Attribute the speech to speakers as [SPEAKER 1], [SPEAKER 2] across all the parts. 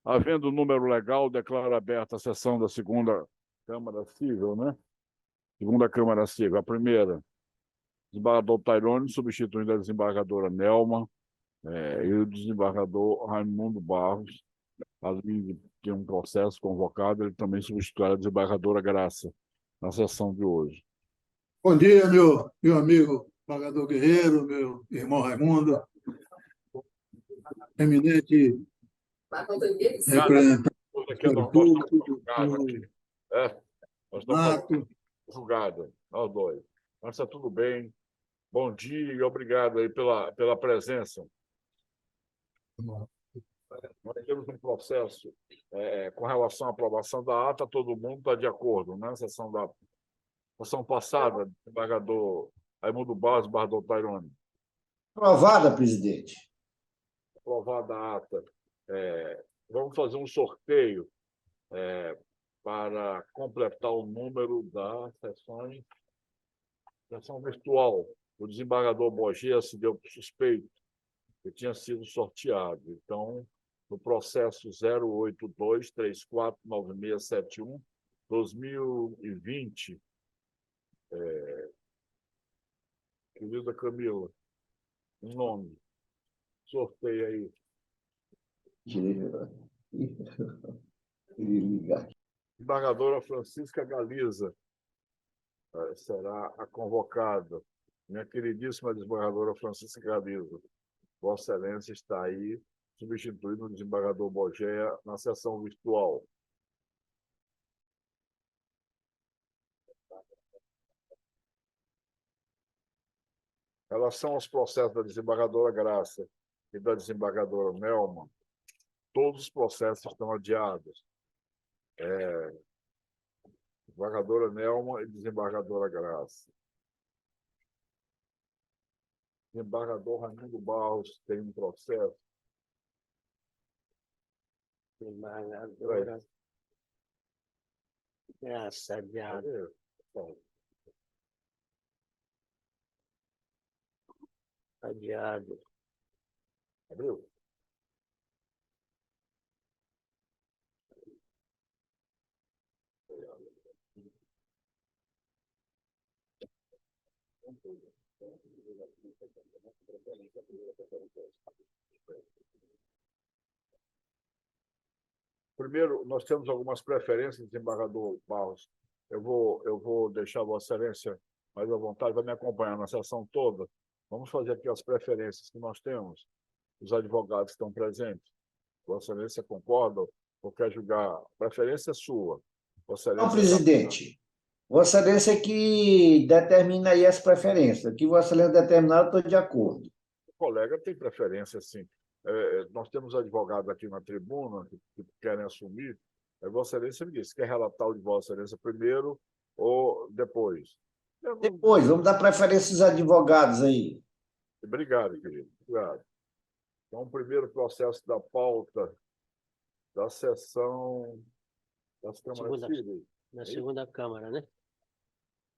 [SPEAKER 1] Havendo número legal, declaro aberta a sessão da segunda Câmara Civil, né? Segunda Câmara Civil. A primeira, desembargador Tairone, substituindo a desembargadora Nelma, e o desembargador Raimundo Barros, além de ter um processo convocado, ele também substitui a desembargadora Graça na sessão de hoje.
[SPEAKER 2] Bom dia, meu amigo Pagador Guerreiro, meu irmão Raimundo, eminente representante do público,
[SPEAKER 1] Nós estamos fazendo julgada, nós dois. Mas está tudo bem. Bom dia e obrigado aí pela presença. Nós temos um processo com relação à aprovação da ata, todo mundo está de acordo, né? Sessão passada, desembargador Raimundo Barros, desembargador Tairone.
[SPEAKER 3] Aprovada, presidente.
[SPEAKER 1] Aprovada a ata. Vamos fazer um sorteio para completar o número da sessão virtual. O desembargador Bogea se deu suspeito que tinha sido sorteado. Então, no processo 082349671, 2020, querida Camila, um nome, sorteio aí. Desembargadora Francisca Galiza será a convocada. Minha queridíssima desembargadora Francisca Galiza, Vossa Excelência está aí, substituindo o desembargador Bogea na sessão virtual. Em relação aos processos da desembargadora Graça e da desembargadora Nelma, todos os processos estão adiados. Desembargadora Nelma e desembargadora Graça. Desembargador Raimundo Barros tem um processo.
[SPEAKER 4] Desembargadora Graça, adiado. Adiado.
[SPEAKER 1] Abriu? Primeiro, nós temos algumas preferências, desembargador Barros. Eu vou deixar Vossa Excelência mais à vontade, vai me acompanhar na sessão toda. Vamos fazer aqui as preferências que nós temos. Os advogados estão presentes. Vossa Excelência concorda ou quer julgar? A preferência é sua. Vossa Excelência.
[SPEAKER 3] Não, presidente. Vossa Excelência é que determina aí as preferências. O que Vossa Excelência determinar, eu estou de acordo.
[SPEAKER 1] O colega tem preferência, sim. Nós temos advogados aqui na tribuna que querem assumir. Vossa Excelência me disse, quer relatar o de Vossa Excelência primeiro ou depois?
[SPEAKER 3] Depois, vamos dar preferência aos advogados aí.
[SPEAKER 1] Obrigado, querido. Obrigado. Então, o primeiro processo da pauta da sessão das câmaras cíveis.
[SPEAKER 4] Na segunda Câmara, né?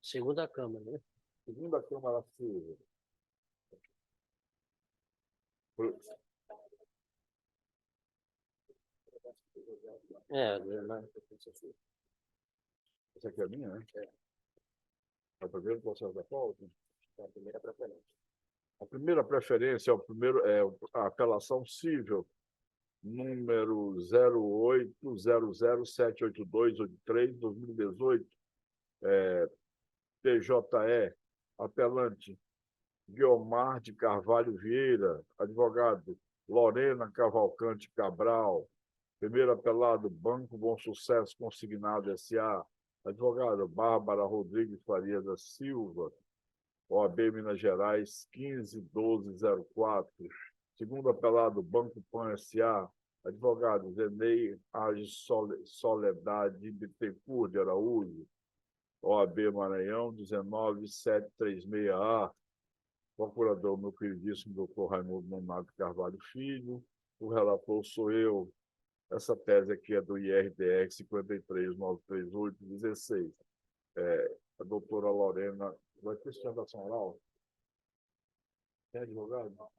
[SPEAKER 4] Segunda Câmara, né?
[SPEAKER 1] Segunda Câmara Civil. Essa aqui é a minha, né? É o primeiro processo da pauta?
[SPEAKER 4] É a primeira preferência.
[SPEAKER 1] A primeira preferência é a apelação civil número 080078283/2018, PJE, apelante Guiomar de Carvalho Vieira, advogado Lorena Cavalcante Cabral, primeiro apelado Banco Bom Sucesso Consignado S.A., advogado Bárbara Rodrigues Faria da Silva, OAB Minas Gerais 151204, segundo apelado Banco Pan S.A., advogado Zenei Agis Soledade Bittencourt de Araújo, OAB Maranhão 19736A, procurador, meu queridíssimo doutor Raimundo Nonato Carvalho Filho, o relator sou eu. Essa tese aqui é do IRDR 5393816. A doutora Lorena, vai ter sustentação oral? Tem advogado? Não.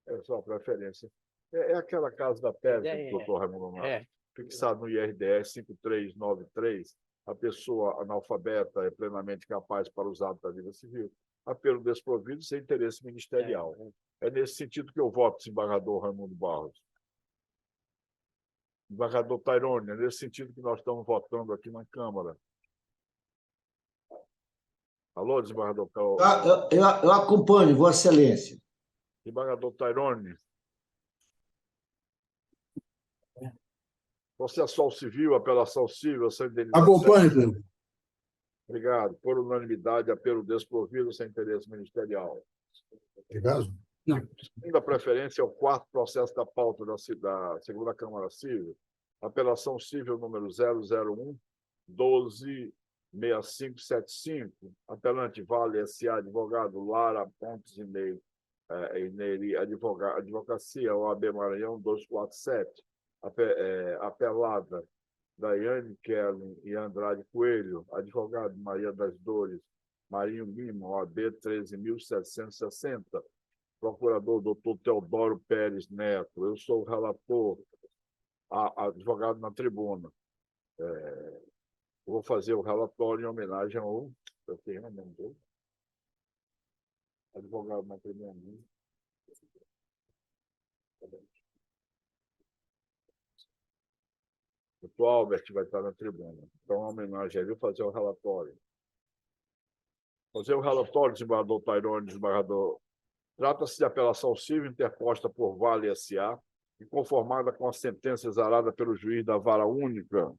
[SPEAKER 1] É só a preferência. É aquela casa da PEV,
[SPEAKER 4] É,
[SPEAKER 1] doutor Raimundo Nonato,
[SPEAKER 4] é.
[SPEAKER 1] fixado no IRDS 5393, a pessoa analfabeta é plenamente capaz para os atos da vida civil, apelo desprovido sem interesse ministerial. É nesse sentido que eu voto, desembargador Raimundo Barros. Desembargador Tairone, é nesse sentido que nós estamos votando aqui na Câmara. Alô, desembargador
[SPEAKER 3] Eu acompanho, Vossa Excelência.
[SPEAKER 1] Desembargador Tairone. Processo civil, apelação civil, sem indenização.
[SPEAKER 2] Acompanhe, Pedro.
[SPEAKER 1] Obrigado. Por unanimidade, apelo desprovido sem interesse ministerial.
[SPEAKER 2] Obrigado. Não.
[SPEAKER 1] Segunda preferência é o quarto processo da pauta da segunda Câmara Civil, apelação civil número 001 126575, apelante Vale S.A. advogado Lara Pontes Ineri, advocacia OAB Maranhão 247, apelada Daiane Kelly e Andrade Coelho, advogado Maria das Dores Marinho Lima, OAB 13.760, procurador doutor Teodoro Pérez Neto, eu sou o relator, advogado na tribuna. Vou fazer o relatório em homenagem ao advogado na tribuna. O doutor Albert vai estar na tribuna. Então, em homenagem a ele, eu vou fazer o relatório. Fazer o relatório, desembargador Tairone, desembargador. Trata-se de apelação civil interposta por Vale S.A. e conformada com a sentença exarada pelo juiz da Vara Única.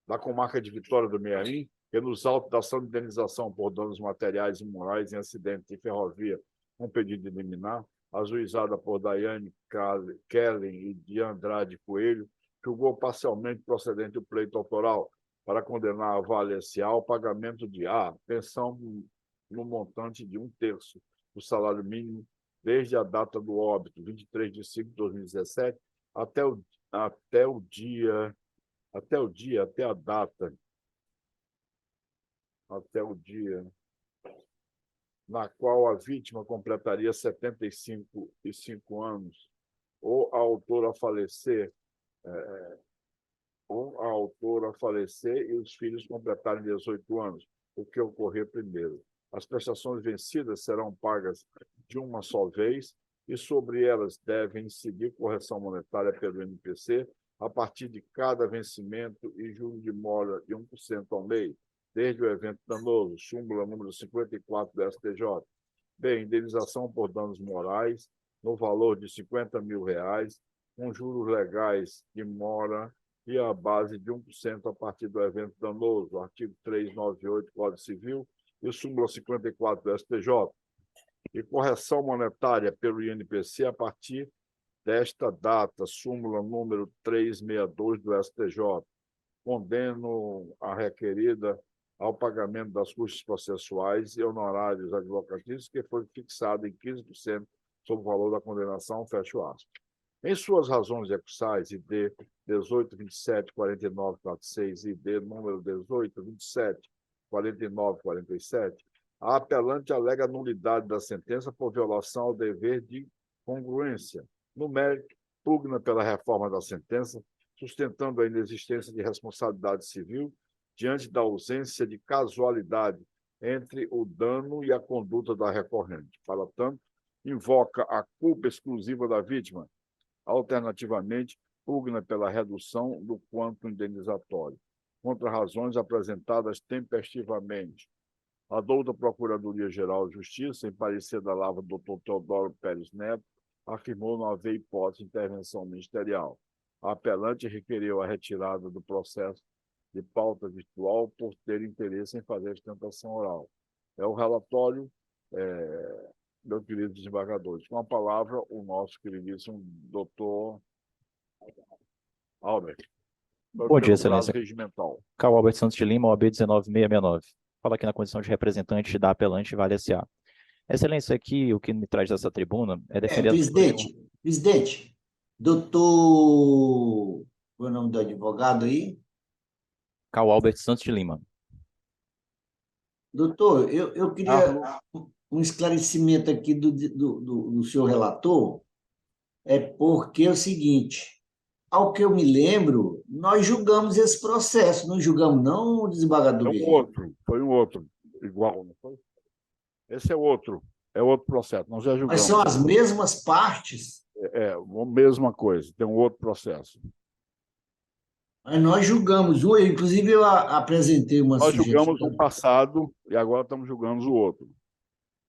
[SPEAKER 1] Da comarca de Vitória do Mearim, que nos autos da ação de indenização por danos materiais e morais em acidente de ferrovia com pedido de liminar, ajuizada por Daiane Kelly e de Andrade Coelho, julgou parcialmente procedente o pleito autoral para condenar a Vale S.A. ao pagamento de pensão no montante de 1/3 do salário mínimo desde a data do óbito, 23 de 5 de 2017, até o dia na qual a vítima completaria 75 anos, ou a autora falecer, e os filhos completarem 18 anos, o que ocorrer primeiro. As prestações vencidas serão pagas de uma só vez e sobre elas devem incidir correção monetária pelo INPC a partir de cada vencimento e juros de mora de 1% ao mês, desde o evento danoso, súmula número 54 do STJ. Bem, indenização por danos morais no valor de R$50 mil, com juros legais de mora e a base de 1% a partir do evento danoso, artigo 398 do Código Civil e súmula 54 do STJ. E correção monetária pelo INPC a partir desta data, súmula número 362 do STJ. Condeno a requerida ao pagamento das custas processuais e honorários advocatícios, que foi fixado em 15% sobre o valor da condenação, fecho aspas. Em suas razões recursais, ID 1827-4946 e ID número 1827-4947, a apelante alega nulidade da sentença por violação ao dever de congruência. No mérito, pugna pela reforma da sentença, sustentando a inexistência de responsabilidade civil diante da ausência de casualidade entre o dano e a conduta da recorrente. Para tanto, invoca a culpa exclusiva da vítima. Alternativamente, pugna pela redução do quanto indenizatório. Contra razões apresentadas tempestivamente. A douta Procuradoria-Geral de Justiça, em parecer da lavra do Dr. Teodoro Pérez Neto, afirmou não haver hipótese de intervenção ministerial. A apelante requeriu a retirada do processo de pauta virtual por ter interesse em fazer a sustentação oral. É o relatório, meus queridos desembargadores. Com a palavra, o nosso queridíssimo doutor Albert.
[SPEAKER 5] Bom dia, Excelência.
[SPEAKER 1] Regimental.
[SPEAKER 5] Carlos Albert Santos de Lima, OAB 19669. Falo aqui na condição de representante da apelante Vale S.A. Excelência, aqui o que me traz dessa tribuna é defender...
[SPEAKER 3] Presidente, doutor... Qual é o nome do advogado aí?
[SPEAKER 5] Carlos Albert Santos de Lima.
[SPEAKER 3] Doutor, eu queria um esclarecimento aqui do senhor relator, é porque é o seguinte, ao que eu me lembro, nós julgamos esse processo, não julgamos não, desembargador Guerreiro?
[SPEAKER 1] Foi um outro, igual, não foi? Esse é outro processo, nós já
[SPEAKER 3] Mas
[SPEAKER 1] julgamos.
[SPEAKER 3] são as mesmas partes,
[SPEAKER 1] A mesma coisa, tem um outro processo.
[SPEAKER 3] mas nós julgamos. Inclusive, eu apresentei uma
[SPEAKER 1] Nós julgamos
[SPEAKER 3] sugestão.
[SPEAKER 1] o passado e agora estamos julgando o outro.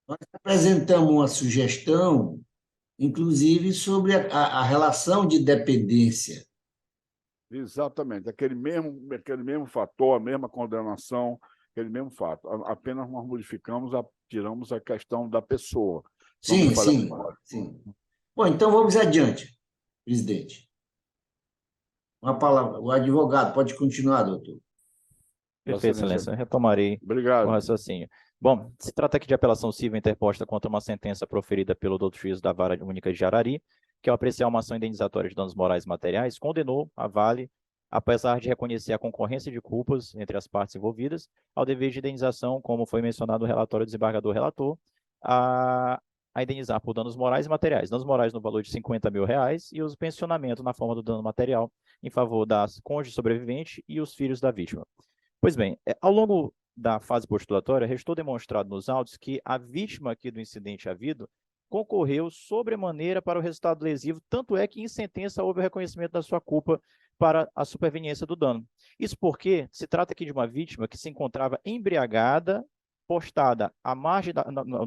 [SPEAKER 3] Nós apresentamos uma sugestão, inclusive, sobre a relação de dependência.
[SPEAKER 1] Exatamente, aquele mesmo fator, a mesma condenação, aquele mesmo fato. Apenas nós modificamos, tiramos a questão da pessoa.
[SPEAKER 3] Sim, sim. Bom, então vamos adiante, presidente. Uma palavra. O advogado pode continuar, doutor.
[SPEAKER 5] Perfeito, excelência. Eu retomarei
[SPEAKER 1] Obrigado.
[SPEAKER 5] o raciocínio. Bom, se trata aqui de apelação civil interposta contra uma sentença proferida pelo doutor juiz da Vara Única de Jarari, que ao apreciar uma ação indenizatória de danos morais e materiais, condenou a Vale, apesar de reconhecer a concorrência de culpas entre as partes envolvidas, ao dever de indenização, como foi mencionado no relatório do desembargador relator, a indenizar por danos morais e materiais. Danos morais no valor de R$50 mil e o pensionamento na forma do dano material em favor da cônjuge sobrevivente e os filhos da vítima. Pois bem, ao longo da fase postulatória, restou demonstrado nos autos que a vítima aqui do incidente havido concorreu sobremaneira para o resultado lesivo, tanto é que em sentença houve o reconhecimento da sua culpa para a superveniência do dano. Isso porque se trata aqui de uma vítima que se encontrava embriagada, postada à margem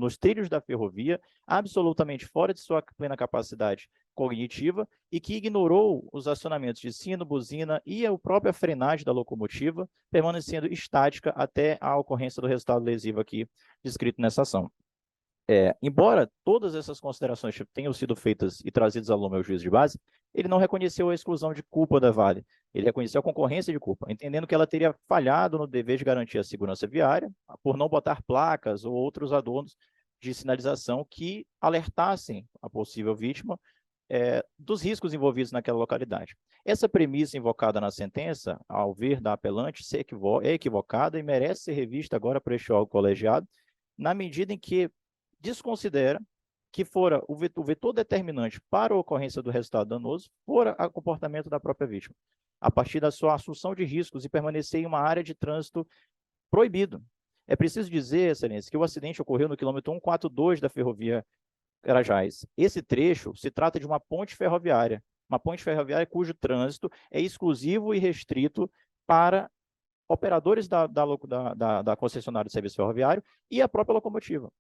[SPEAKER 5] nos trilhos da ferrovia, absolutamente fora de sua plena capacidade cognitiva e que ignorou os acionamentos de sino, buzina e a própria frenagem da locomotiva, permanecendo estática até a ocorrência do resultado lesivo aqui descrito nessa ação. Embora todas essas considerações tenham sido feitas e trazidas ao lume ao juiz de base, ele não reconheceu a exclusão de culpa da Vale, ele reconheceu a concorrência de culpa, entendendo que ela teria falhado no dever de garantir a segurança viária por não botar placas ou outros adornos de sinalização que alertassem a possível vítima dos riscos envolvidos naquela localidade. Essa premissa invocada na sentença, ao ver da apelante, é equivocada e merece ser revista agora por este órgão colegiado, na medida em que desconsidera que fora o vetor determinante para a ocorrência do resultado danoso fora o comportamento da própria vítima, a partir da sua assunção de riscos e permanecer em uma área de trânsito proibido. É preciso dizer, excelência, que o acidente ocorreu no quilômetro 142 da ferrovia Carajás. Esse trecho se trata de uma ponte ferroviária cujo trânsito é exclusivo e restrito para operadores da concessionária de serviço ferroviário e a própria locomotiva.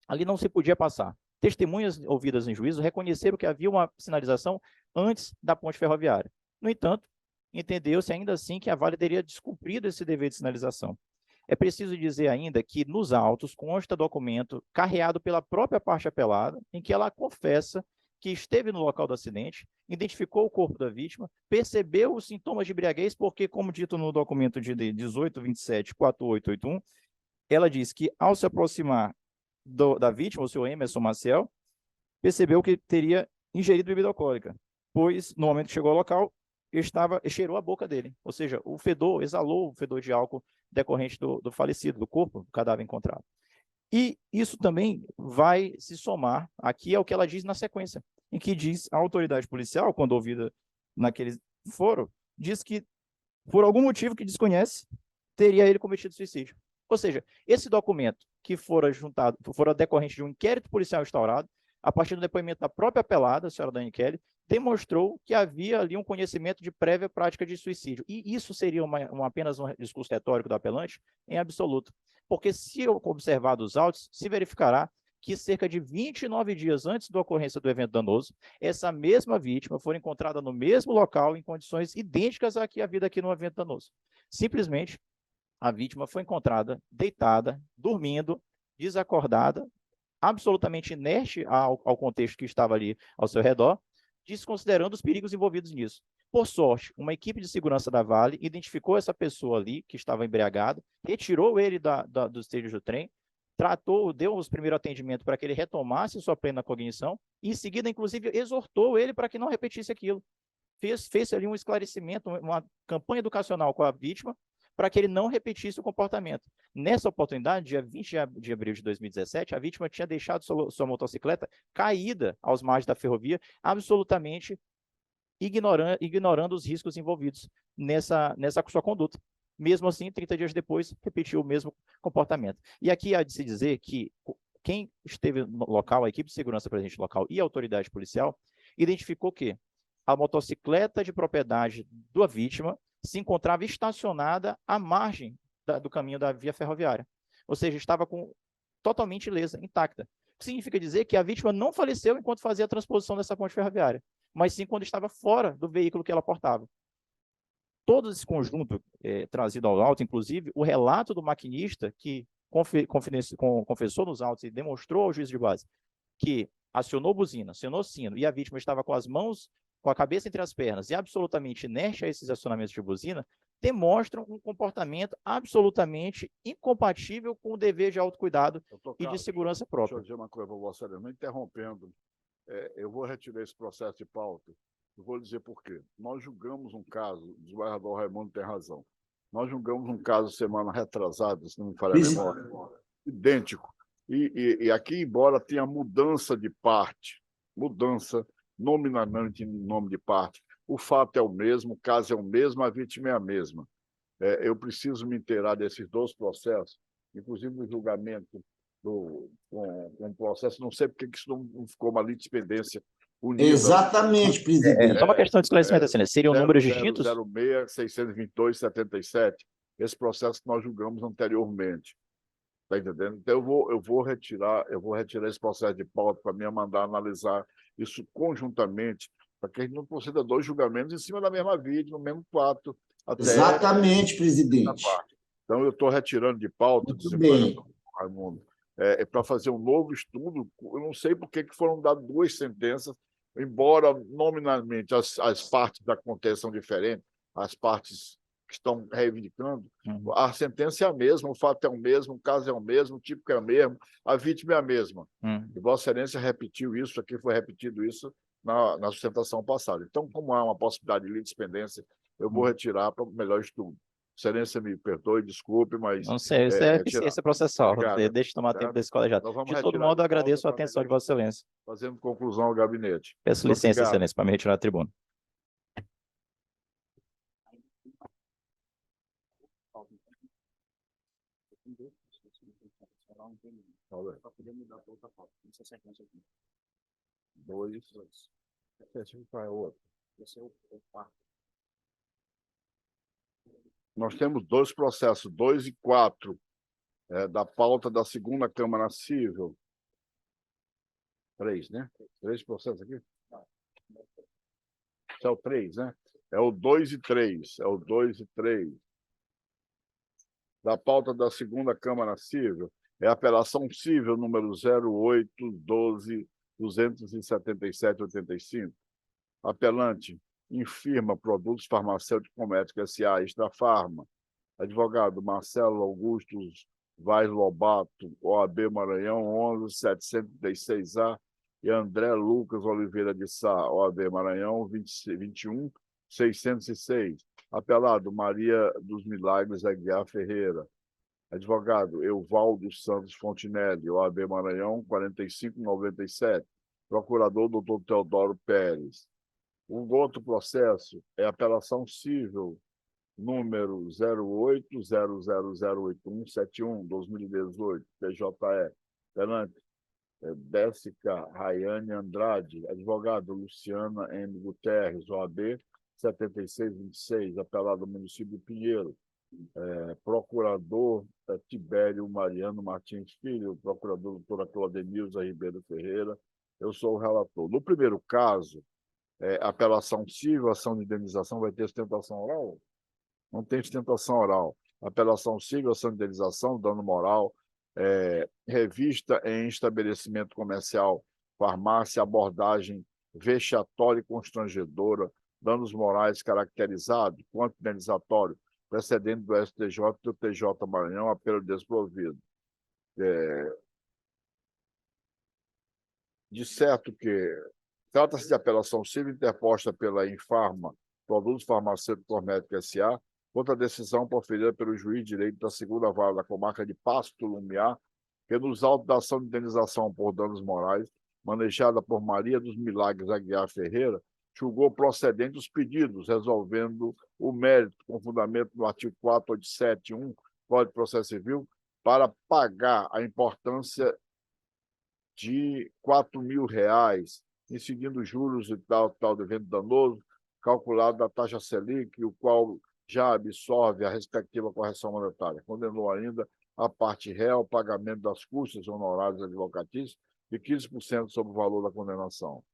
[SPEAKER 5] Ali não se podia passar. Testemunhas ouvidas em juízo reconheceram que havia uma sinalização antes da ponte ferroviária. No entanto, entendeu-se ainda assim que a Vale teria descumprido esse dever de sinalização. É preciso dizer ainda que nos autos consta documento carreado pela própria parte apelada, em que ela confessa que esteve no local do acidente, identificou o corpo da vítima, percebeu os sintomas de embriaguez, porque, como dito no documento de 1827-4881, ela diz que, ao se aproximar da vítima, o seu Emerson Maciel, percebeu que teria ingerido bebida alcoólica, pois, no momento que chegou ao local, cheirou a boca dele, ou seja, exalou o fedor de álcool decorrente do falecido, do corpo, do cadáver encontrado. E isso também vai se somar aqui ao que ela diz na sequência, em que diz a autoridade policial, quando ouvida naquele foro, diz que, por algum motivo que desconhece, teria ele cometido suicídio. Ou seja, esse documento que fora decorrente de um inquérito policial instaurado, a partir do depoimento da própria apelada, a senhora Dani Kelly, demonstrou que havia ali um conhecimento de prévia prática de suicídio. E isso seria apenas um discurso retórico do apelante? Em absoluto. Porque, se observar dos autos, se verificará que cerca de 29 dias antes da ocorrência do evento danoso, essa mesma vítima foi encontrada no mesmo local em condições idênticas à que havia aqui no evento danoso. Simplesmente, a vítima foi encontrada deitada, dormindo, desacordada, absolutamente inerte ao contexto que estava ali ao seu redor, desconsiderando os perigos envolvidos nisso. Por sorte, uma equipe de segurança da Vale identificou essa pessoa ali, que estava embriagado, retirou ele dos trilhos do trem, deu os primeiros atendimentos para que ele retomasse sua plena cognição, e em seguida, inclusive, exortou ele para que não repetisse aquilo. Fez ali um esclarecimento, uma campanha educacional com a vítima, para que ele não repetisse o comportamento. Nessa oportunidade, dia 20 de abril de 2017, a vítima tinha deixado sua motocicleta caída aos margens da ferrovia, absolutamente ignorando os riscos envolvidos nessa sua conduta. Mesmo assim, 30 dias depois, repetiu o mesmo comportamento. E aqui há de se dizer que quem esteve no local, a equipe de segurança presente no local e a autoridade policial, identificou que a motocicleta de propriedade da vítima se encontrava estacionada à margem do caminho da via ferroviária. Ou seja, estava totalmente ilesa, intacta. O que significa dizer que a vítima não faleceu enquanto fazia a transposição dessa ponte ferroviária, mas sim quando estava fora do veículo que ela portava. Todo esse conjunto trazido ao auto, inclusive o relato do maquinista que confessou nos autos e demonstrou ao juiz de base que acionou buzina, acionou sino e a vítima estava com as mãos, com a cabeça entre as pernas e absolutamente inerte a esses acionamentos de buzina, demonstram um comportamento absolutamente incompatível com o dever de autocuidado e de segurança própria.
[SPEAKER 1] Deixa eu dizer uma coisa para você, não interrompendo. Eu vou retirar esse processo de pauta. Eu vou dizer por quê. Nós julgamos um caso, o desembargador Raimundo tem razão. Nós julgamos um caso semana retrasada, se não me falha a memória, idêntico. E aqui, embora tenha mudança de parte, mudança nominalmente em nome de parte, o fato é o mesmo, o caso é o mesmo, a vítima é a mesma. Eu preciso me inteirar desses dois processos, inclusive no julgamento com o processo, não sei porque que isso não ficou uma litispendência unida.
[SPEAKER 3] Exatamente, presidente.
[SPEAKER 5] Só uma questão de esclarecimento, assim, né? Seriam números distintos?
[SPEAKER 1] 06-622-77, esse processo que nós julgamos anteriormente. Está entendendo? Então, eu vou retirar esse processo de pauta para mim mandar analisar isso conjuntamente, para que a gente não proceda dois julgamentos em cima da mesma vítima, no mesmo fato.
[SPEAKER 3] Exatamente, presidente.
[SPEAKER 1] Então, eu estou retirando de pauta,
[SPEAKER 3] bem,
[SPEAKER 1] Raimundo, para fazer um novo estudo. Eu não sei por que foram dadas duas sentenças, embora nominalmente as partes aconteçam diferentes, as partes que estão reivindicando, a sentença é a mesma, o fato é o mesmo, o caso é o mesmo, o típico é o mesmo, a vítima é a mesma. E Vossa Excelência repetiu isso, aqui foi repetido isso na sustentação passada. Então, como há uma possibilidade de litispendência, eu vou retirar para o melhor estudo. Excelência, me perdoe, desculpe, mas...
[SPEAKER 5] Não sei, isso é eficiência processual. Deixa eu tomar tempo desse colegiado. De todo modo, eu agradeço a atenção de Vossa Excelência.
[SPEAKER 1] Fazendo conclusão ao gabinete.
[SPEAKER 5] Peço licença, Excelência, para me retirar da tribuna.
[SPEAKER 1] Nós temos dois processos, 2 e 4, da pauta da segunda Câmara Civil. 3, né? 3 processos aqui? Esse é o 3, né? É o 2 e 3. É o 2 e 3. Da pauta da segunda Câmara Civil, é a apelação civil número 08-12-277-85. Apelante, Infirma Produtos Farmacêuticos Cosméticos S.A., Extrafarma. Advogado Marcelo Augusto Vaz Lobato, OAB Maranhão, 11.736A. E André Lucas Oliveira de Sá, OAB Maranhão, 21.606. Apelado Maria dos Milagres Aguiar Ferreira. Advogado Euvaldo Santos Fontinelli, OAB Maranhão, 4597. Procurador Dr. Teodoro Pérez. O outro processo é a apelação civil número 08-0008171-2018, PJE. Perante Déssica Rayane Andrade, advogado Luciana M. Guterres, OAB 7626, apelado do município de Pinheiro. Procurador Tibério Mariano Martins Filho, procurador doutora Claudenilza Ribeiro Ferreira, eu sou o relator. No primeiro caso, apelação civil, ação de indenização, vai ter sustentação oral? Não tem sustentação oral. Apelação civil, ação de indenização, dano moral, revista em estabelecimento comercial, farmácia, abordagem vexatória e constrangedora, danos morais caracterizados, quanto indenizatório, precedente do STJ e do TJ Maranhão, apelo desprovido. De certo que trata-se de apelação civil interposta pela Infarma, Produtos Farmacêuticos Cosméticos S.A., contra a decisão proferida pelo juiz de direito da segunda vara da comarca de Pasto Lumiar, que nos autos da ação de indenização por danos morais, manejada por Maria dos Milagres Aguiar Ferreira, julgou procedente os pedidos, resolvendo o mérito, com fundamento no artigo 487.1, Código de Processo Civil, para pagar a importância de R$ 4.000, incidindo juros e tal devendo danoso, calculado da taxa Selic, o qual já absorve a respectiva correção monetária. Condenou ainda a parte réu ao pagamento das custas honorários advocatícios de 15% sobre o valor da condenação.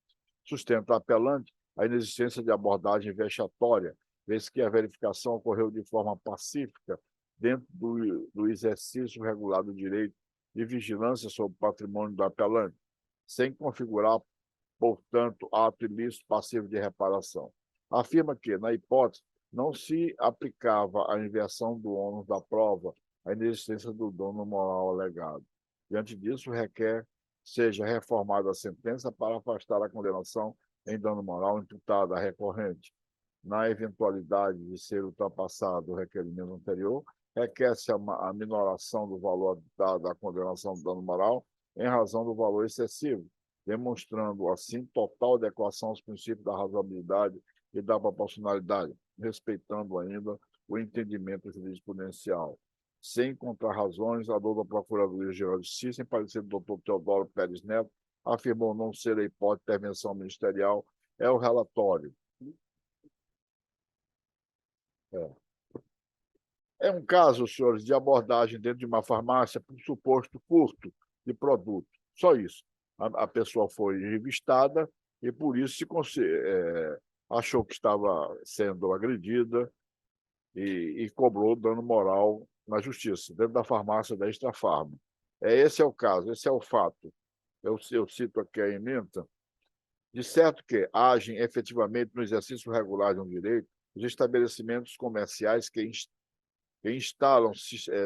[SPEAKER 1] Sustenta a apelante a inexistência de abordagem vexatória, vez que a verificação ocorreu de forma pacífica dentro do exercício regular do direito de vigilância sobre o patrimônio do apelante, sem configurar, portanto, ato ilícito passivo de reparação. Afirma que, na hipótese, não se aplicava a inversão do ônus da prova à inexistência do dano moral alegado. Diante disso, requer seja reformada a sentença para afastar a condenação em dano moral imputada à recorrente. Na eventualidade de ser ultrapassado o requerimento anterior, requer-se a minoração do valor da condenação do dano moral em razão do valor excessivo, demonstrando, assim, total adequação aos princípios da razoabilidade e da proporcionalidade, respeitando ainda o entendimento jurisprudencial. Sem encontrar razões, a dona Procuradoria-Geral de Justiça, em parecer do Dr. Teodoro Pérez Neto, afirmou não ser a hipótese de intervenção ministerial, é o relatório. É um caso, senhores, de abordagem dentro de uma farmácia por suposto furto de produto. Só isso. A pessoa foi revistada e, por isso, achou que estava sendo agredida e cobrou dano moral na justiça, dentro da farmácia da Extrafarma. Esse é o caso, esse é o fato. Eu cito aqui a ementa. De certo que agem efetivamente no exercício regular de um direito os estabelecimentos comerciais que instalam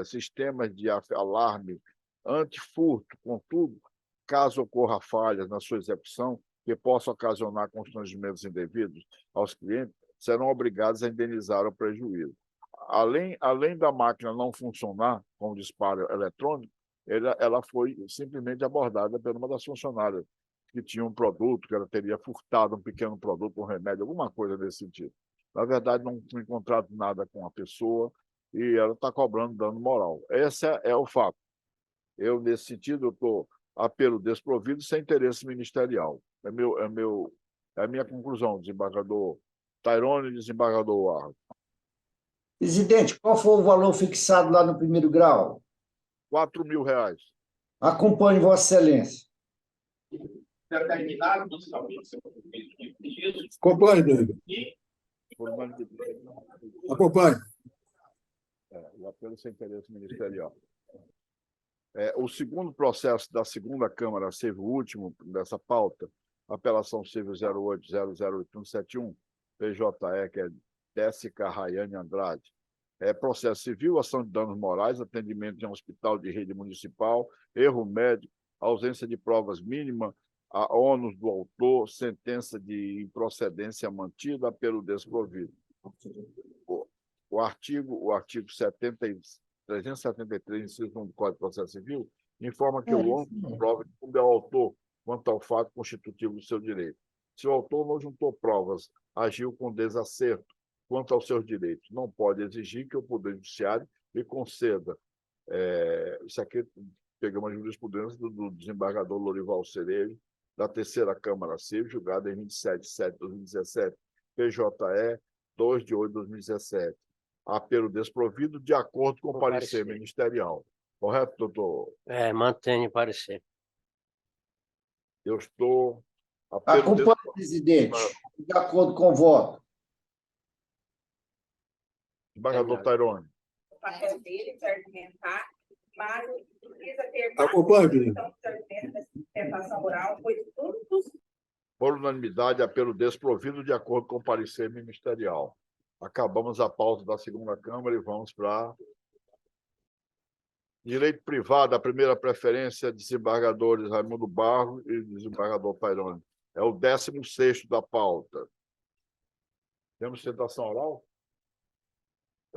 [SPEAKER 1] sistemas de alarme antifurto, contudo, caso ocorra falhas na sua execução que possam ocasionar constrangimentos indevidos aos clientes, serão obrigados a indenizar o prejuízo. Além da máquina não funcionar com o disparo eletrônico, ela foi simplesmente abordada por uma das funcionárias que tinha um produto, que ela teria furtado um pequeno produto, um remédio, alguma coisa nesse sentido. Na verdade, não foi encontrado nada com a pessoa e ela está cobrando dano moral. Esse é o fato. Eu, nesse sentido, estou apelo desprovido sem interesse ministerial. É a minha conclusão, desembargador Tairone e desembargador Warro.
[SPEAKER 3] Presidente, qual foi o valor fixado lá no primeiro grau?
[SPEAKER 1] R$ 4.000.
[SPEAKER 3] Acompanhe Vossa Excelência.
[SPEAKER 2] Acompanhe, David. Acompanhe.
[SPEAKER 1] O apelo sem interesse ministerial. O segundo processo da segunda Câmara Civil, o último dessa pauta, apelação civil 08.008.171, PJE, que é Déssica Rayane Andrade. Processo civil, ação de danos morais, atendimento em um hospital de rede municipal, erro médico, ausência de provas mínima, a ônus do autor, sentença de improcedência mantida pelo desprovido. O artigo 373, inciso 1 do Código de Processo Civil, informa que o ônus da prova incumbe ao autor quanto ao fato constitutivo do seu direito. Se o autor não juntou provas, agiu com desacerto quanto aos seus direitos, não pode exigir que o Poder Judiciário lhe conceda. Isso aqui pegamos a jurisprudência do desembargador Lorival Cerejo, da terceira Câmara Civil, julgada em 27 de setembro de 2017, PJE 2 de 8 de 2017. Apelo desprovido de acordo com o parecer ministerial. Correto, doutor?
[SPEAKER 4] Mantém o parecer.
[SPEAKER 1] Eu estou...
[SPEAKER 3] Acompanhe, presidente, de acordo com o voto.
[SPEAKER 1] Desembargador Tairone.
[SPEAKER 6] O papel dele de argumentar, mas precisa ter...
[SPEAKER 2] Acompanhe, presidente.
[SPEAKER 6] Interpretação oral, pois todos...
[SPEAKER 1] Por unanimidade, apelo desprovido de acordo com o parecer ministerial. Acabamos a pauta da segunda Câmara e vamos para direito privado. A primeira preferência, desembargadores Raimundo Barro e desembargador Tairone. É o 16º da pauta. Temos sustentação oral?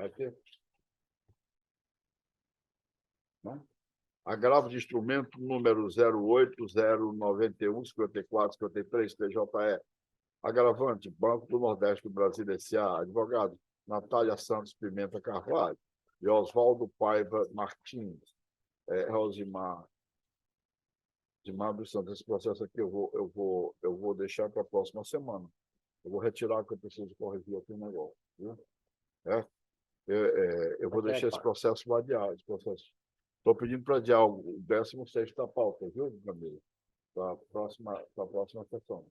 [SPEAKER 1] Vai ter? Não? Agravo de instrumento número 080915453 PJE. Agravante, Banco do Nordeste do Brasil S.A. Advogado, Natália Santos Pimenta Carvalho e Oswaldo Paiva Martins. Rosimar dos Santos. Esse processo aqui eu vou deixar para a próxima semana. Eu vou retirar que eu preciso corrigir aqui o negócio. Viu? Eu vou deixar esse processo adiado. Estou pedindo para adiar o 16º da pauta, viu, Camila? Para a próxima sessão.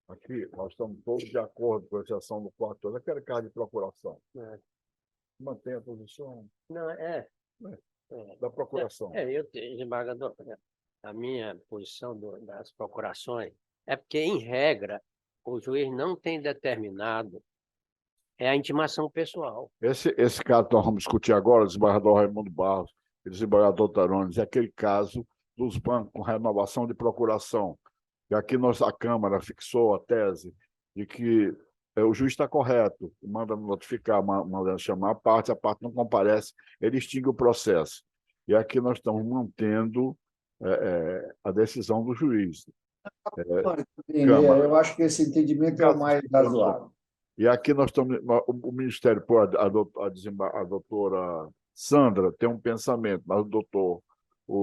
[SPEAKER 1] Aqui, nós estamos todos de acordo com a exceção do quarto. Eu quero carta de procuração. Mantém a posição.
[SPEAKER 4] Não,
[SPEAKER 1] da procuração.
[SPEAKER 4] Desembargador, a minha posição das procurações é porque, em regra, o juiz não tem determinado a intimação pessoal.
[SPEAKER 1] Esse caso que nós vamos discutir agora, o desembargador Raimundo Barros e o desembargador Tarones, é aquele caso dos bancos com renovação de procuração. E aqui a Câmara fixou a tese de que o juiz está correto, manda notificar, manda chamar a parte não comparece, ele extingue o processo. E aqui nós estamos mantendo a decisão do juiz.
[SPEAKER 3] Eu acho que esse entendimento é o mais razoável.
[SPEAKER 1] E aqui nós estamos, o Ministério, a doutora Sandra tem um pensamento, mas o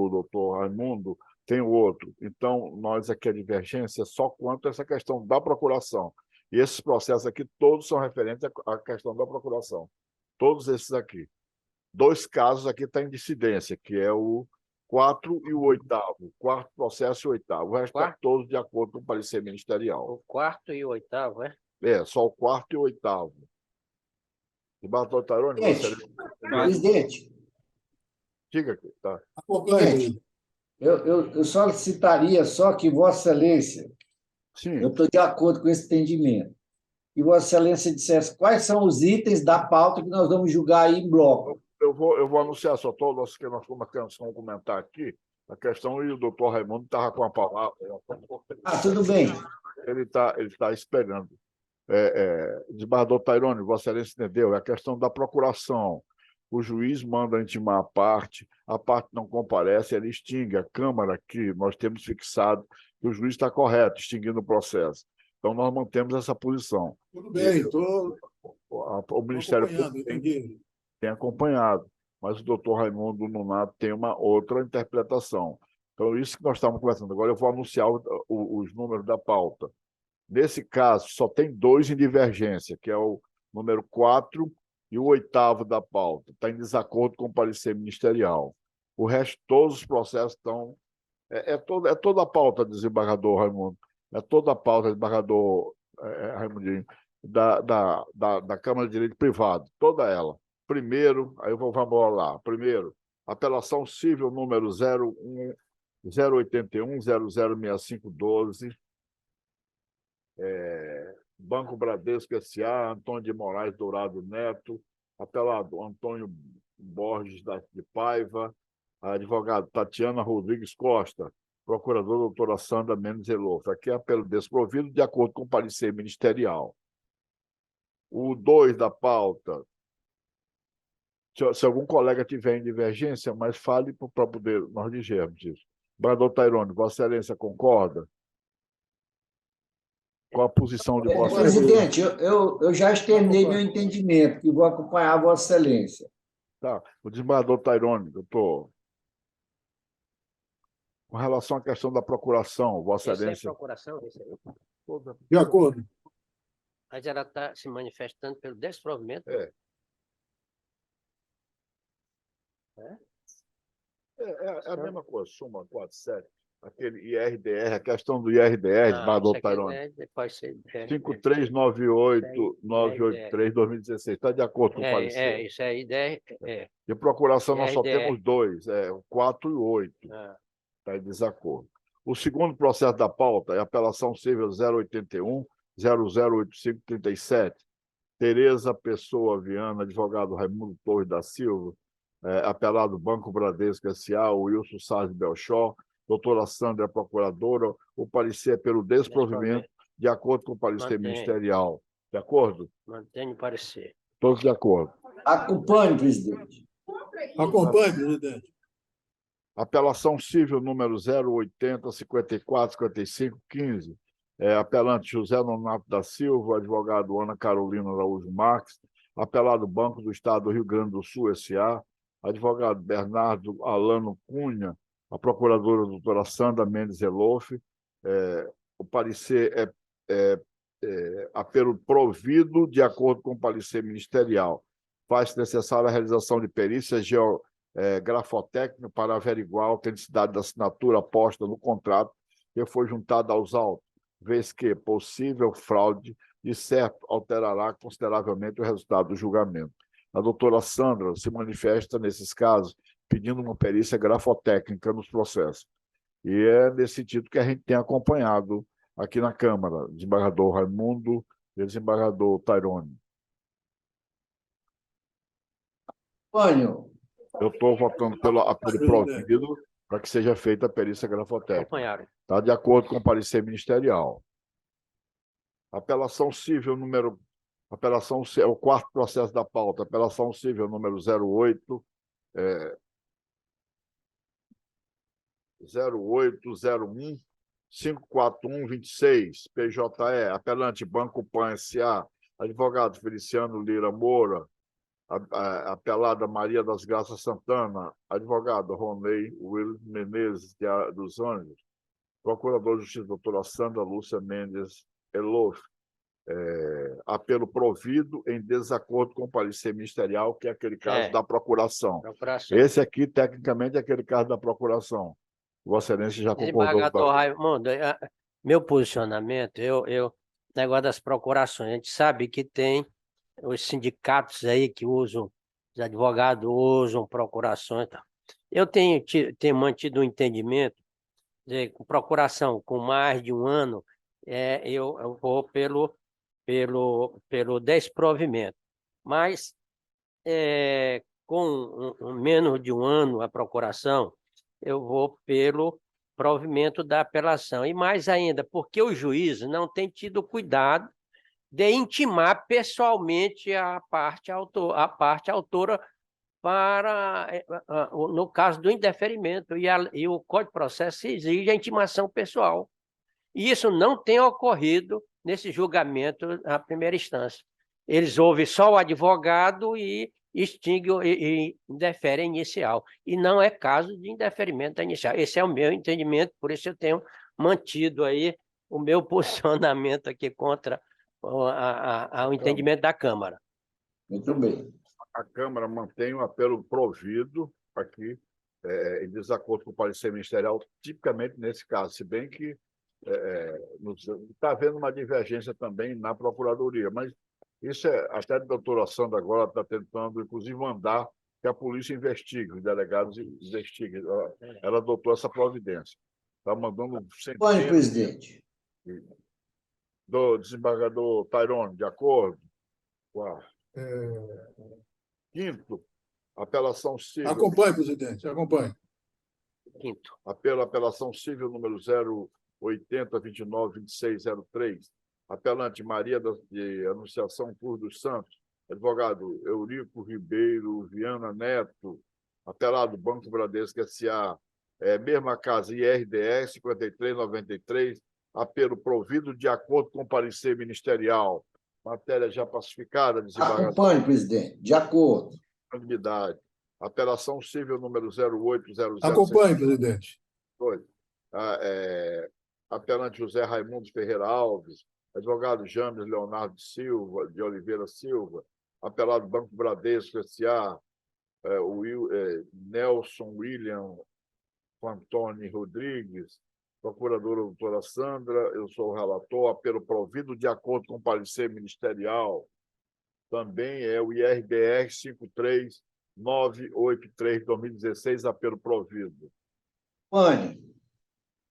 [SPEAKER 1] doutor Raimundo tem o outro. Então, nós aqui a divergência só quanto a essa questão da procuração. E esses processos aqui, todos são referentes à questão da procuração. Todos esses aqui. 2 casos aqui estão em dissidência, que é o 4 e o 8º. 4º processo e o 8º. O resto está todos de acordo com o parecer ministerial.
[SPEAKER 4] O 4º e o 8º, é?
[SPEAKER 1] Só o 4º e o 8º. Desembargador Tairone,
[SPEAKER 3] presidente.
[SPEAKER 1] Diga aqui, tá.
[SPEAKER 3] Presidente, eu só citaria que Vossa Excelência,
[SPEAKER 1] Sim.
[SPEAKER 3] eu estou de acordo com esse entendimento, que Vossa Excelência dissesse quais são os itens da pauta que nós vamos julgar aí em bloco.
[SPEAKER 1] Eu vou anunciar só todos que nós vamos comentar aqui, a questão, e o doutor Raimundo estava com a palavra.
[SPEAKER 3] Tudo bem.
[SPEAKER 1] Ele tá esperando. Desembargador Tairone, Vossa Excelência entendeu? É a questão da procuração. O juiz manda intimar a parte não comparece, ele extingue. A Câmara aqui, nós temos fixado que o juiz está correto, extinguindo o processo. Então, nós mantemos essa posição.
[SPEAKER 2] Tudo bem,
[SPEAKER 1] o Ministério Público tem acompanhado, mas o doutor Raimundo Nonato tem uma outra interpretação. Então, isso que nós estamos conversando. Agora eu vou anunciar os números da pauta. Nesse caso, só tem 2 em divergência, que é o número 4 e o 8º da pauta. Está em desacordo com o parecer ministerial. O resto, todos os processos estão... toda a pauta, desembargador Raimundo. É toda a pauta, desembargador Raimundinho, da Câmara de Direito Privado. Toda ela. Primeiro, aí vamos lá. Primeiro, apelação civil número 081006512, Banco Bradesco S.A., Antônio de Moraes Dourado Neto, apelado Antônio Borges de Paiva, advogado Tatiana Rodrigues Costa, procurador doutora Sandra Mendes Elof. Aqui é apelo desprovido de acordo com o parecer ministerial. O 2 da pauta, se algum colega tiver em divergência, mas fale para poder nós digermos isso. Desembargador Tairone, Vossa Excelência concorda? Qual a posição de Vossa
[SPEAKER 3] Excelência? Presidente, eu já externei meu entendimento, que vou acompanhar a Vossa Excelência.
[SPEAKER 1] Tá. O desembargador Tairone, doutor, com relação à questão da procuração, Vossa Excelência...
[SPEAKER 4] procuração, esse aí.
[SPEAKER 2] De acordo.
[SPEAKER 4] Mas ela está se manifestando pelo desprovimento.
[SPEAKER 1] É a mesma coisa, soma 47, aquele IRDR, a questão do IRDR, desembargador Tairone.
[SPEAKER 4] Pode ser.
[SPEAKER 1] 5398983-2016. Está de acordo com o parecer?
[SPEAKER 4] Isso aí, IDR.
[SPEAKER 1] De procuração, nós só
[SPEAKER 4] IRDR.
[SPEAKER 1] temos 2, o 4 e o 8. Está em desacordo. O segundo processo da pauta é a apelação civil 081-008537. Tereza Pessoa Viana, advogado Raimundo Torres da Silva, apelado Banco Bradesco S.A., Wilson Salles Belchor, doutora Sandra, é procuradora. O parecer é pelo desprovimento, de acordo com o parecer
[SPEAKER 4] Mantém.
[SPEAKER 1] ministerial. De acordo?
[SPEAKER 4] Mantenho o parecer.
[SPEAKER 1] Todos de acordo.
[SPEAKER 3] Acompanhe, presidente.
[SPEAKER 2] Acompanhe, presidente.
[SPEAKER 1] Apelação civil número 080 54 55 15. Apelante José Nonato da Silva, advogado Ana Carolina Araújo Marques, apelado Banco do Estado do Rio Grande do Sul, S.A., advogado Bernardo Alano Cunha, a procuradora doutora Sandra Mendes Elof. O parecer é apelo provido de acordo com o parecer ministerial. Faz-se necessária a realização de perícia grafotécnica para averiguar a autenticidade da assinatura posta no contrato que foi juntada aos autos, vez que possível fraude, de certo, alterará consideravelmente o resultado do julgamento. A doutora Sandra se manifesta, nesses casos, pedindo uma perícia grafotécnica nos processos. E é nesse sentido que a gente tem acompanhado aqui na Câmara, desembargador Raimundo e desembargador Tairone.
[SPEAKER 3] Acompanho.
[SPEAKER 1] Eu estou votando pelo apelo provido para que seja feita a perícia grafotécnica.
[SPEAKER 4] Acompanharam.
[SPEAKER 1] Está de acordo com o parecer ministerial. Apelação civil número... é o quarto processo da pauta. Apelação civil número 08... 0801 54126, PJE, apelante Banco Pan S.A., advogado Feliciano Lira Moura, apelada Maria das Graças Santana, advogado Ronei Will Menezes dos Anjos, procurador de Justiça doutora Sandra Lúcia Mendes Elof, apelo provido em desacordo com o parecer ministerial, que é aquele caso da procuração. Esse aqui, tecnicamente, é aquele caso da procuração. Vossa Excelência já concordou.
[SPEAKER 4] Desembargador Raimundo, meu posicionamento, negócio das procurações, a gente sabe que tem os sindicatos aí que usam, os advogados usam procurações e tal. Eu tenho mantido um entendimento de procuração com mais de um ano, eu vou pelo desprovimento. Mas com menos de um ano a procuração, eu vou pelo provimento da apelação. E mais ainda, porque o juiz não tem tido cuidado de intimar pessoalmente a parte autora para, no caso do indeferimento, e o Código de Processo exige a intimação pessoal. E isso não tem ocorrido nesse julgamento na primeira instância. Eles ouvem só o advogado e extinguem e indeferem inicial. E não é caso de indeferimento inicial. Esse é o meu entendimento, por isso eu tenho mantido aí o meu posicionamento aqui contra o entendimento da Câmara.
[SPEAKER 3] Muito bem.
[SPEAKER 1] A Câmara mantém o apelo provido aqui, em desacordo com o parecer ministerial, tipicamente nesse caso, se bem que está havendo uma divergência também na Procuradoria, mas isso até a doutora Sandra agora está tentando, inclusive, mandar que a polícia investigue, os delegados investiguem. Ela adotou essa providência. Está mandando centenas...
[SPEAKER 3] Pode, presidente.
[SPEAKER 1] Do desembargador Tairone, de acordo? Quinto, apelação civil.
[SPEAKER 2] Acompanhe, presidente, acompanhe.
[SPEAKER 4] Quinto.
[SPEAKER 1] Apelação civil número 080 29 26 03. Apelante Maria de Anunciação Cruz dos Santos, advogado Eurico Ribeiro Viana Neto, apelado Banco Bradesco S.A., mesma casa IRDS 5393, apelo provido de acordo com o parecer ministerial. Matéria já pacificada, desembargador.
[SPEAKER 3] Acompanhe, presidente, de acordo.
[SPEAKER 1] Unanimidade. Apelação civil número 0800.
[SPEAKER 2] Acompanhe, presidente.
[SPEAKER 1] Apelante José Raimundo Ferreira Alves, advogado James Leonardo de Oliveira Silva, apelado Banco Bradesco S.A., Nelson William Antônio Rodrigues, procuradora doutora Sandra, eu sou o relator, apelo provido de acordo com o parecer ministerial. Também é o IRBR 53983-2016, apelo provido.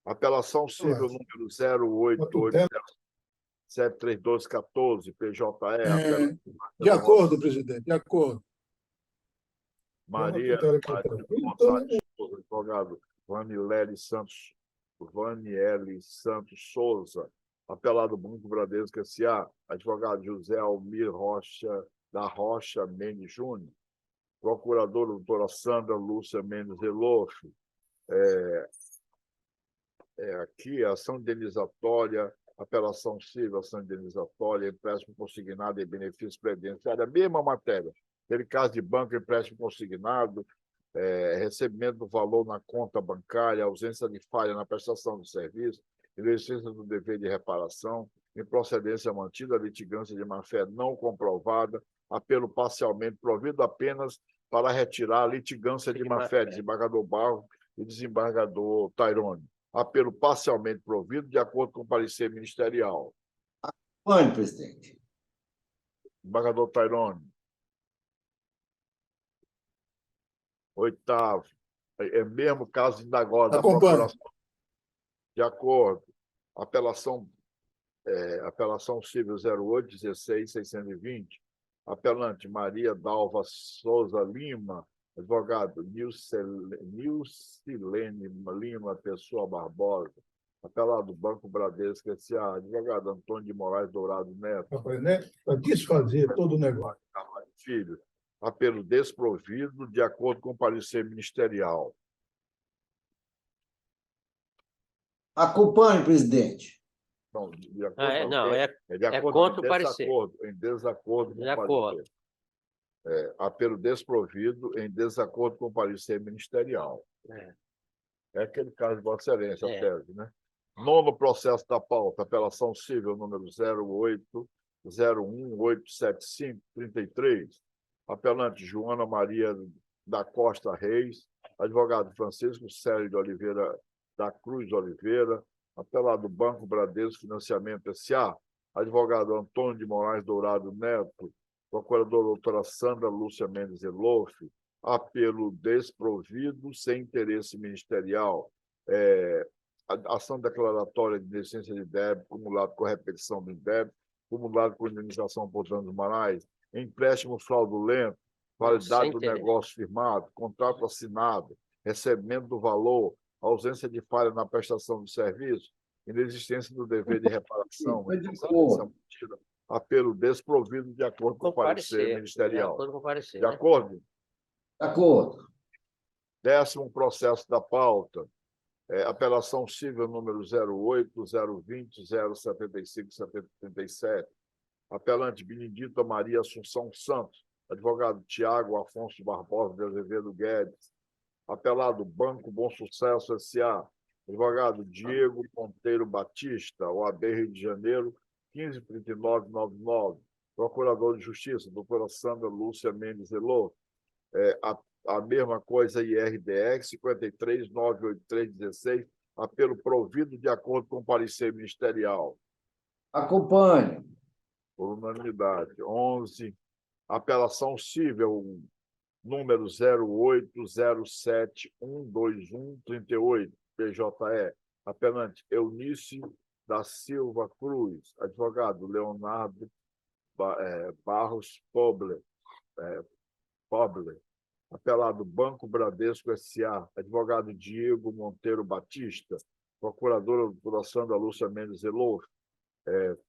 [SPEAKER 1] Apelação civil número 088073214, PJE.
[SPEAKER 2] De acordo, presidente, de acordo.
[SPEAKER 1] Maria Gonçalves, advogado Vaniele Santos Souza, apelado Banco Bradesco S.A., advogado José Almir da Rocha Mendes Júnior, procuradora doutora Sandra Lúcia Mendes Elof, aqui ação indenizatória, apelação civil, ação indenizatória, empréstimo consignado e benefício previdenciário, a mesma matéria. Aquele caso de banco, empréstimo consignado, recebimento do valor na conta bancária, ausência de falha na prestação do serviço, inexistência do dever de reparação, improcedência mantida, litigância de má-fé não comprovada, apelo parcialmente provido apenas para retirar a litigância de má-fé, desembargador Barro e desembargador Tairone. Apelo parcialmente provido, de acordo com o parecer ministerial.
[SPEAKER 3] Acompanhe, presidente.
[SPEAKER 1] Desembargador Tairone. Oitavo. Mesmo caso indagado da procuração. De acordo. Apelação civil 08-16-620. Apelante Maria Dalva Souza Lima, advogado Nilcilene Lima Pessoa Barbosa, apelado Banco Bradesco S.A., advogado Antônio de Moraes Dourado Neto.
[SPEAKER 2] Para desfazer todo o negócio.
[SPEAKER 1] Filho, apelo desprovido, de acordo com o parecer ministerial.
[SPEAKER 3] Acompanhe, presidente.
[SPEAKER 1] Não, de acordo,
[SPEAKER 4] de acordo contra o parecer.
[SPEAKER 1] Em desacordo com o parecer. Apelo desprovido, em desacordo com o parecer ministerial. É aquele caso de Vossa Excelência, a tese, né? Nono processo da pauta, apelação civil número 08-01875-33. Apelante Joana Maria da Costa Reis, advogado Francisco Célio de Oliveira da Cruz Oliveira, apelado Banco Bradesco Financiamento S.A., advogado Antônio de Moraes Dourado Neto, procuradora doutora Sandra Lúcia Mendes Elof, apelo desprovido, sem interesse ministerial, ação declaratória de decência de débito, cumulado com repetição do débito, cumulado com indenização por danos morais, empréstimo fraudulento, validade do negócio firmado, contrato assinado, recebimento do valor, ausência de falha na prestação do serviço, inexistência do dever de reparação, apelo desprovido, de acordo com o parecer ministerial. De acordo?
[SPEAKER 3] De acordo.
[SPEAKER 1] 10º processo da pauta, apelação civil número 08-020-075-77. Apelante Benedita Maria Assunção Santos, advogado Tiago Afonso Barbosa de Azevedo Guedes, apelado Banco Bom Sucesso S.A., advogado Diego Monteiro Batista, OAB Rio de Janeiro, 153999, procurador de Justiça, doutora Sandra Lúcia Mendes Elô, a mesma coisa IRDX 5398316, apelo provido de acordo com o parecer ministerial.
[SPEAKER 3] Acompanhe.
[SPEAKER 1] Por unanimidade. 11, apelação civil número 080712138, PJE, apelante Eunice da Silva Cruz, advogado Leonardo Barros Pobler, apelado Banco Bradesco S.A., advogado Diego Monteiro Batista, procuradora doutora Sandra Lúcia Mendes Elof,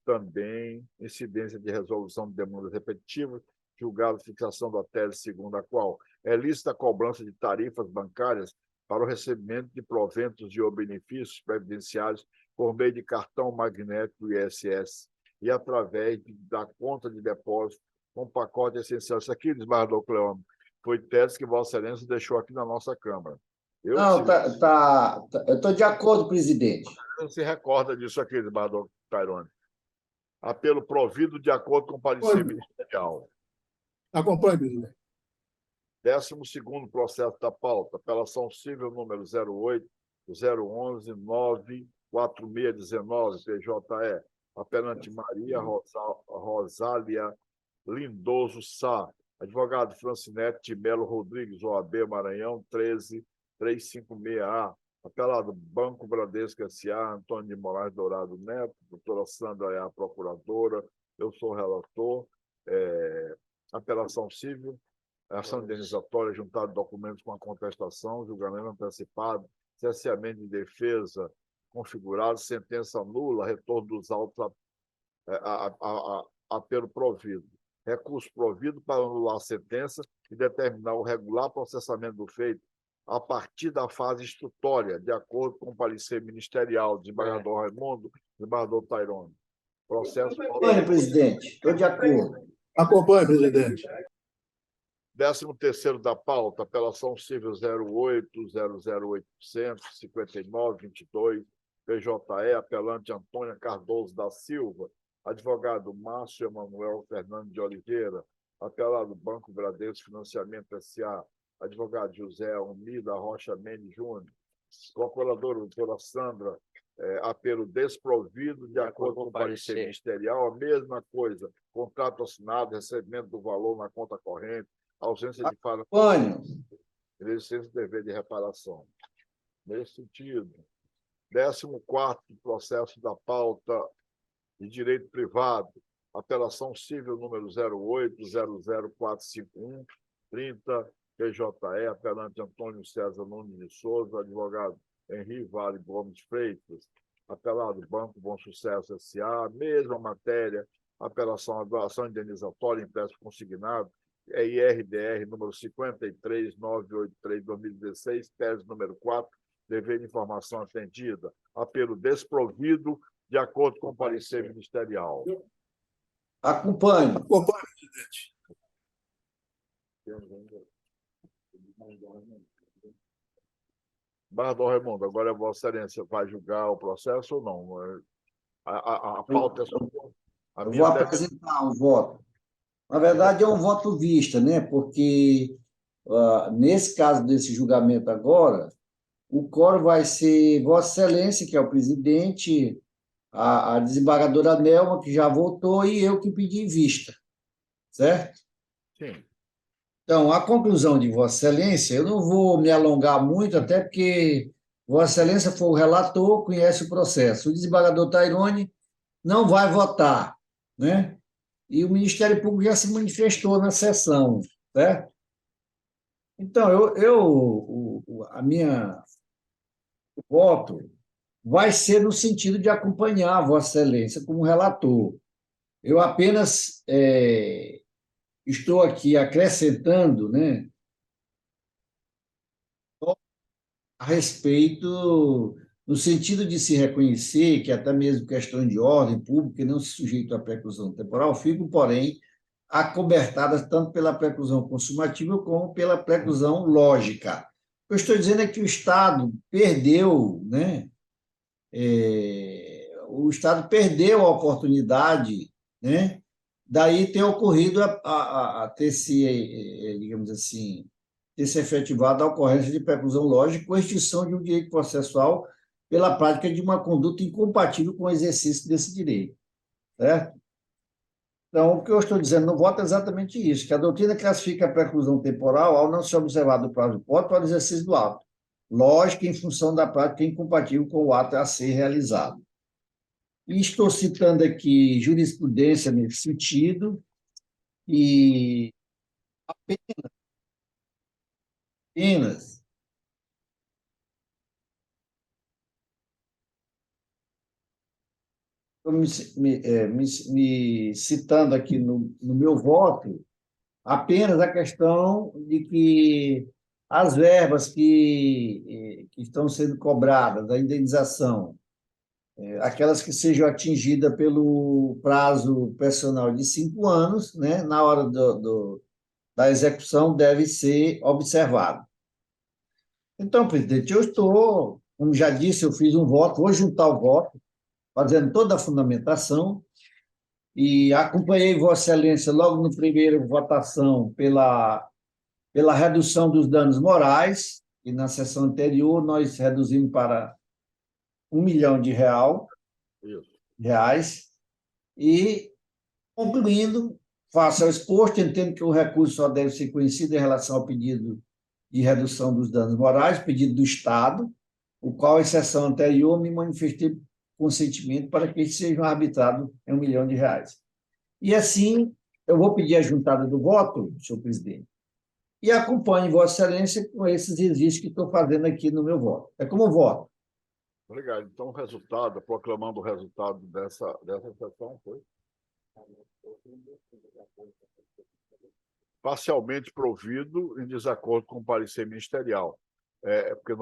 [SPEAKER 1] também incidência de resolução de demandas repetitivas, julgado fixação da tese segundo a qual é lícita a cobrança de tarifas bancárias para o recebimento de proventos e ou benefícios previdenciários por meio de cartão magnético ISS e através da conta de depósito com pacote essencial. Isso aqui, desembargador Cleônio, foi tese que Vossa Excelência deixou aqui na nossa Câmara.
[SPEAKER 3] Eu estou de acordo, presidente.
[SPEAKER 1] Não se recorda disso aqui, desembargador Tairone. Apelo provido de acordo com o parecer ministerial.
[SPEAKER 2] Acompanhe, presidente.
[SPEAKER 1] 12º processo da pauta, apelação civil número 08-011-94619, PJE, apelante Maria Rosália Lindoso Sá, advogado Francinete de Melo Rodrigues, OAB Maranhão, 13356A, apelado Banco Bradesco S.A., Antônio de Moraes Dourado Neto, doutora Sandra é a procuradora, eu sou o relator, apelação civil, ação indenizatória, juntado documentos com a contestação, julgamento antecipado, cesseamento de defesa configurado, sentença nula, retorno dos autos apelo provido. Recurso provido para anular a sentença e determinar o regular processamento do feito a partir da fase instrutória, de acordo com o parecer ministerial, desembargador Raimundo, desembargador Tairone. Processo.
[SPEAKER 3] Olha, presidente, estou de acordo.
[SPEAKER 2] Acompanhe, presidente.
[SPEAKER 1] 13º da pauta, apelação civil 08-00800-59-22, PJE, apelante Antônia Cardoso da Silva, advogado Márcio Emanuel Fernando de Oliveira, apelado Banco Bradesco Financiamento S.A., advogado José Almir da Rocha Mendes Júnior, procuradora doutora Sandra, apelo desprovido, de acordo com o parecer ministerial, a mesma coisa, contrato assinado, recebimento do valor na conta corrente, ausência de falha, existência de dever de reparação. Nesse sentido, 14º processo da pauta de direito privado, apelação civil número 08-00451-30, PJE, apelante Antônio César Nunes de Souza, advogado Henri Vale Gomes Freitas, apelado Banco Bom Sucesso S.A., mesma matéria, apelação à doação indenizatória, empréstimo consignado, IRDR número 53983-2016, tese número 4, dever de informação atendida, apelo desprovido, de acordo com o parecer ministerial.
[SPEAKER 3] Acompanhe.
[SPEAKER 2] Acompanhe, presidente.
[SPEAKER 1] Desembargador Raimundo, agora Vossa Excelência vai julgar o processo ou não? A pauta é só...
[SPEAKER 3] Eu vou apresentar um voto. Na verdade, é um voto vista, né? Porque, nesse caso desse julgamento agora, o quórum vai ser Vossa Excelência, que é o presidente, a desembargadora Nelma, que já votou, e eu que pedi vista. Certo?
[SPEAKER 1] Sim.
[SPEAKER 3] Então, a conclusão de Vossa Excelência, eu não vou me alongar muito, até porque Vossa Excelência foi o relator, conhece o processo. O desembargador Tairone não vai votar, né? E o Ministério Público já se manifestou na sessão, certo? Então, o voto vai ser no sentido de acompanhar Vossa Excelência como relator. Eu apenas estou aqui acrescentando, né, a respeito, no sentido de se reconhecer que até mesmo questão de ordem pública não se sujeita à preclusão temporal, ficam, porém, acobertadas tanto pela preclusão consumativa como pela preclusão lógica. O que eu estou dizendo é que o Estado perdeu, né, o Estado perdeu a oportunidade, né, daí ter ocorrido a ter se, digamos assim, ter se efetivado a ocorrência de preclusão lógica com extinção de um direito processual pela prática de uma conduta incompatível com o exercício desse direito, certo? Então, o que eu estou dizendo no voto é exatamente isso, que a doutrina classifica a preclusão temporal ao não ser observado o prazo do voto para o exercício do ato, lógica em função da prática incompatível com o ato a ser realizado. E estou citando aqui jurisprudência nesse sentido, e apenas me citando aqui no meu voto, apenas a questão de que as verbas que estão sendo cobradas, a indenização, aquelas que sejam atingidas pelo prazo personal de 5 anos, né, na hora da execução, deve ser observado. Então, presidente, eu estou, como já disse, eu fiz um voto, vou juntar o voto, fazendo toda a fundamentação, e acompanhei Vossa Excelência logo no primeiro votação pela redução dos danos morais, e na sessão anterior nós reduzimos para R$ 1 milhão de reais, e concluindo, faço ao exposto, entendo que o recurso só deve ser conhecido em relação ao pedido de redução dos danos morais, pedido do Estado, o qual, em sessão anterior, me manifestei consentimento para que eles sejam arbitrados em R$ 1 milhão de reais. E assim, eu vou pedir a juntada do voto, senhor presidente, e acompanhe Vossa Excelência com esses registros que estou fazendo aqui no meu voto. É como voto.
[SPEAKER 1] Obrigado. Então, o resultado, proclamando o resultado dessa sessão, foi parcialmente provido em desacordo com o parecer ministerial. Porque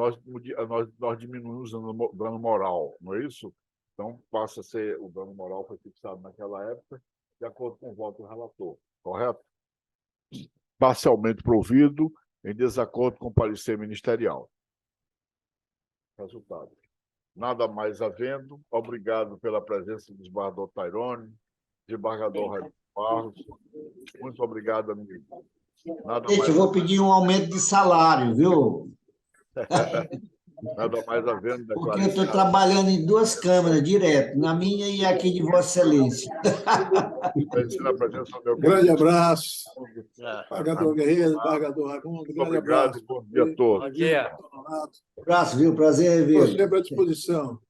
[SPEAKER 1] nós diminuímos o dano moral, não é isso? Então, passa a ser, o dano moral foi fixado naquela época, de acordo com o voto do relator, correto? Parcialmente provido em desacordo com o parecer ministerial. Resultado. Nada mais havendo, obrigado pela presença do desembargador Tairone, desembargador Raimundo Barros. Muito obrigado, amigo. Nada
[SPEAKER 3] Gente, eu vou pedir um aumento de salário, viu?
[SPEAKER 1] Nada mais havendo,
[SPEAKER 3] Porque eu estou trabalhando em duas câmaras direto, na minha e aqui de Vossa Excelência.
[SPEAKER 1] Na presença do meu
[SPEAKER 2] Grande abraço,
[SPEAKER 4] Ah,
[SPEAKER 2] embargador Guerreiro, embargador Raimundo,
[SPEAKER 1] Muito
[SPEAKER 2] grande
[SPEAKER 1] obrigado
[SPEAKER 2] abraço.
[SPEAKER 1] e bom dia a todos.
[SPEAKER 4] Bom dia.
[SPEAKER 3] Abraço, viu? Prazer em
[SPEAKER 2] Estou
[SPEAKER 3] vê-lo.
[SPEAKER 2] sempre à disposição.